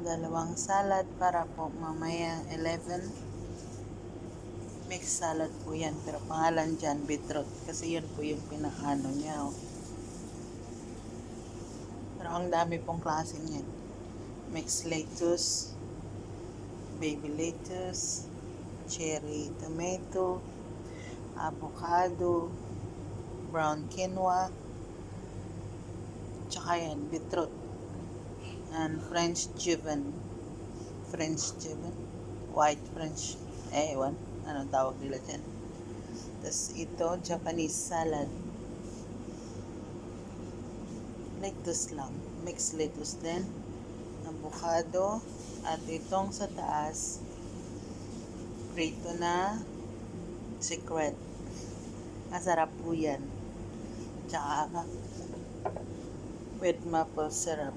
Dalawang salad para po mamayang 11. Mixed salad po yan. Pero pangalan dyan, beetroot. Kasi yun po yung pinakaano niya. Oh. Pero ang dami pong klase niyan. Mixed lettuce, baby lettuce, cherry tomato, avocado, brown quinoa, tsaka yan, beetroot, and French chicken, white French, ewan, anong tawag nila dyan. Tapos ito, Japanese salad, lettuce lang, mixed lettuce din, avocado, at itong sa taas, prito na secret. Masarap po yan. Tsaka with maple syrup.